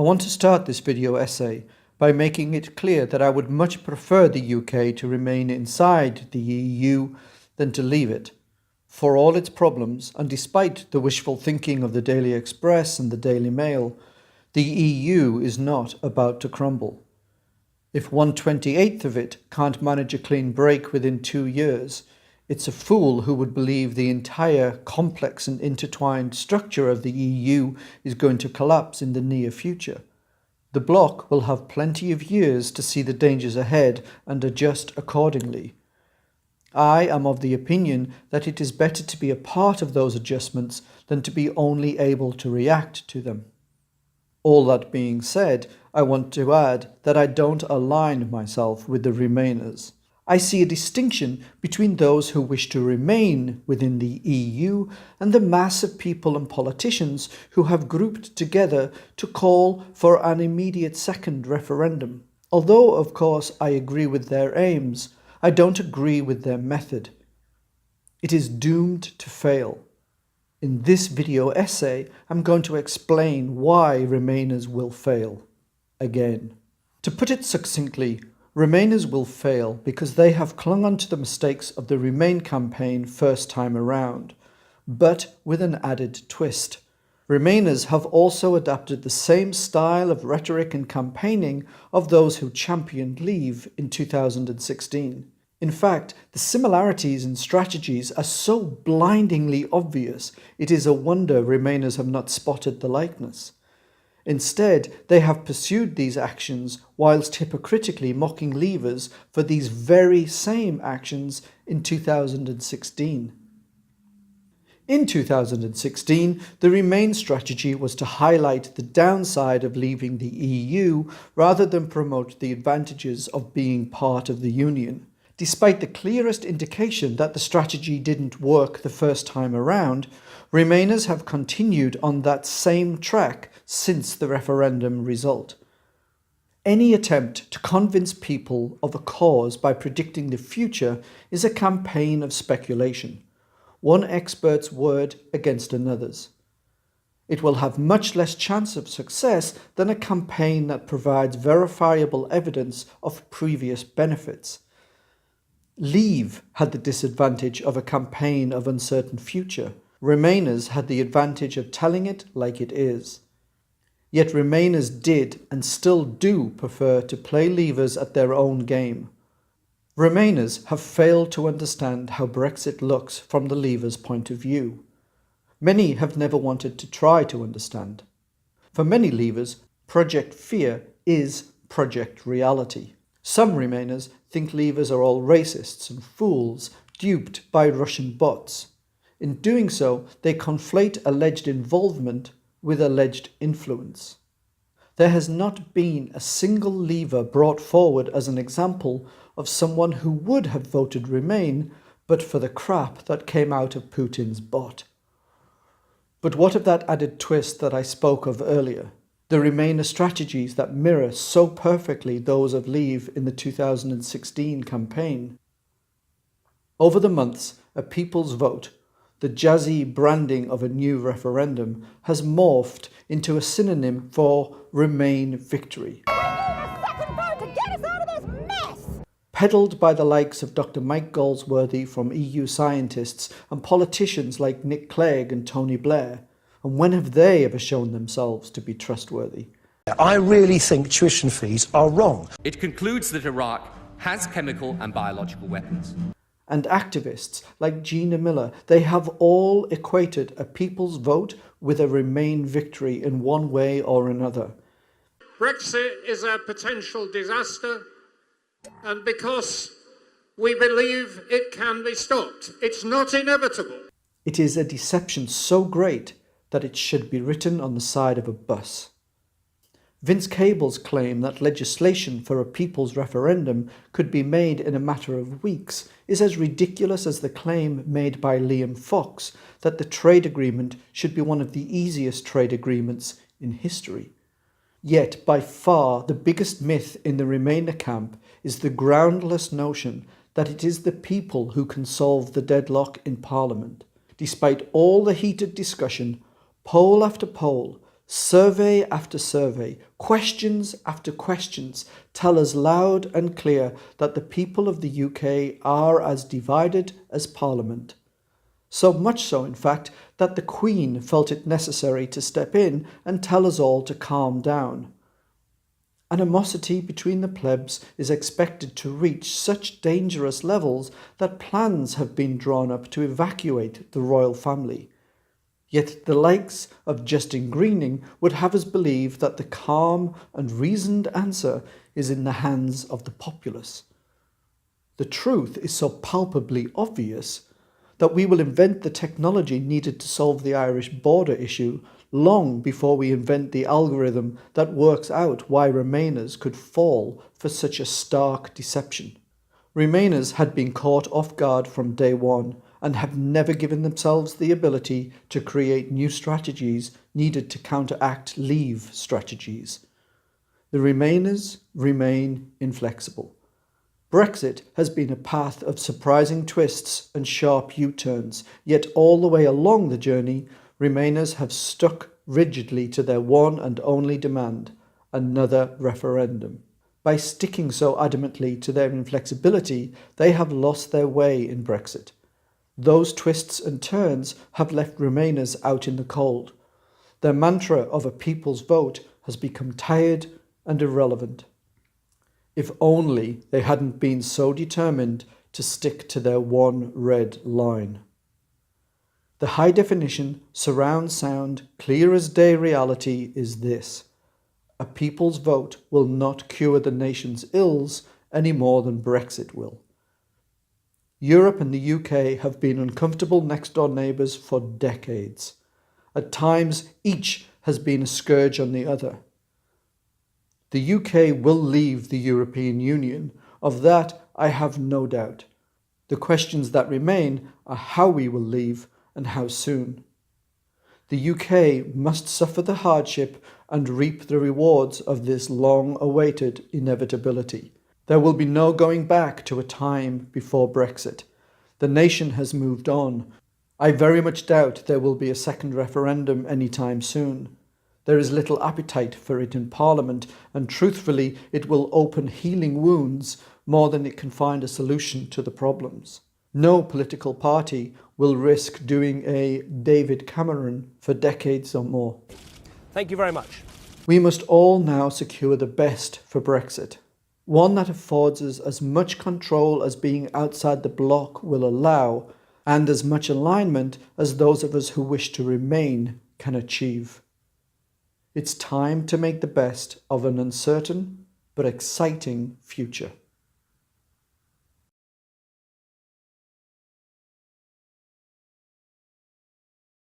I want to start this video essay by making it clear that I would much prefer the UK to remain inside the EU than to leave it. For all its problems, and despite the wishful thinking of the Daily Express and the Daily Mail, the EU is not about to crumble. If 1/28th of it can't manage a clean break within 2 years, it's a fool who would believe the entire complex and intertwined structure of the EU is going to collapse in the near future. The bloc will have plenty of years to see the dangers ahead and adjust accordingly. I am of the opinion that it is better to be a part of those adjustments than to be only able to react to them. All that being said, I want to add that I don't align myself with the Remainers. I see a distinction between those who wish to remain within the EU and the mass of people and politicians who have grouped together to call for an immediate second referendum. Although, of course, I agree with their aims, I don't agree with their method. It is doomed to fail. In this video essay, I'm going to explain why Remainers will fail again. To put it succinctly, Remainers will fail because they have clung on to the mistakes of the Remain campaign first time around, but with an added twist. Remainers have also adapted the same style of rhetoric and campaigning of those who championed Leave in 2016. In fact, the similarities in strategies are so blindingly obvious, it is a wonder Remainers have not spotted the likeness. Instead, they have pursued these actions whilst hypocritically mocking Leavers for these very same actions in 2016. In 2016, the Remain strategy was to highlight the downside of leaving the EU rather than promote the advantages of being part of the Union. Despite the clearest indication that the strategy didn't work the first time around, Remainers have continued on that same track since the referendum result. Any attempt to convince people of a cause by predicting the future is a campaign of speculation, one expert's word against another's. It will have much less chance of success than a campaign that provides verifiable evidence of previous benefits. Leave had the disadvantage of a campaign of uncertain future. Remainers had the advantage of telling it like it is. Yet Remainers did and still do prefer to play Leavers at their own game. Remainers have failed to understand how Brexit looks from the Leavers' point of view. Many have never wanted to try to understand. For many Leavers, Project Fear is Project Reality. Some Remainers think Leavers are all racists and fools duped by Russian bots. In doing so, they conflate alleged involvement with alleged influence. There has not been a single Leaver brought forward as an example of someone who would have voted Remain but for the crap that came out of Putin's bot. But what of that added twist that I spoke of earlier? The Remainer strategies that mirror so perfectly those of Leave in the 2016 campaign. Over the months, a people's vote, the jazzy branding of a new referendum, has morphed into a synonym for Remain victory. We need a second vote to get us out of this mess! Peddled by the likes of Dr. Mike Goldsworthy from EU scientists and politicians like Nick Clegg and Tony Blair. And when have they ever shown themselves to be trustworthy? I really think tuition fees are wrong. It concludes that Iraq has chemical and biological weapons. And activists like Gina Miller, they have all equated a people's vote with a Remain victory in one way or another. Brexit is a potential disaster, and because we believe it can be stopped, it's not inevitable. It is a deception so great that it should be written on the side of a bus. Vince Cable's claim that legislation for a people's referendum could be made in a matter of weeks is as ridiculous as the claim made by Liam Fox that the trade agreement should be one of the easiest trade agreements in history. Yet, by far, the biggest myth in the Remainer camp is the groundless notion that it is the people who can solve the deadlock in Parliament. Despite all the heated discussion, poll after poll, Survey after survey, questions after questions tell us loud and clear that the people of the UK are as divided as Parliament. So much so, in fact, that the Queen felt it necessary to step in and tell us all to calm down. Animosity between the plebs is expected to reach such dangerous levels that plans have been drawn up to evacuate the royal family. Yet the likes of Justin Greening would have us believe that the calm and reasoned answer is in the hands of the populace. The truth is so palpably obvious that we will invent the technology needed to solve the Irish border issue long before we invent the algorithm that works out why Remainers could fall for such a stark deception. Remainers had been caught off guard from day one and have never given themselves the ability to create new strategies needed to counteract Leave strategies. The Remainers remain inflexible. Brexit has been a path of surprising twists and sharp U-turns, yet all the way along the journey, Remainers have stuck rigidly to their one and only demand, another referendum. By sticking so adamantly to their inflexibility, they have lost their way in Brexit. Those twists and turns have left Remainers out in the cold. Their mantra of a people's vote has become tired and irrelevant. If only they hadn't been so determined to stick to their one red line. The high-definition, surround sound, clear-as-day reality is this: a people's vote will not cure the nation's ills any more than Brexit will. Europe and the UK have been uncomfortable next-door neighbours for decades. At times, each has been a scourge on the other. The UK will leave the European Union. Of that, I have no doubt. The questions that remain are how we will leave and how soon. The UK must suffer the hardship and reap the rewards of this long-awaited inevitability. There will be no going back to a time before Brexit. The nation has moved on. I very much doubt there will be a second referendum anytime soon. There is little appetite for it in Parliament, and truthfully, it will open healing wounds more than it can find a solution to the problems. No political party will risk doing a David Cameron for decades or more. Thank you very much. We must all now secure the best for Brexit, one that affords us as much control as being outside the bloc will allow, and as much alignment as those of us who wish to remain can achieve. It's time to make the best of an uncertain but exciting future.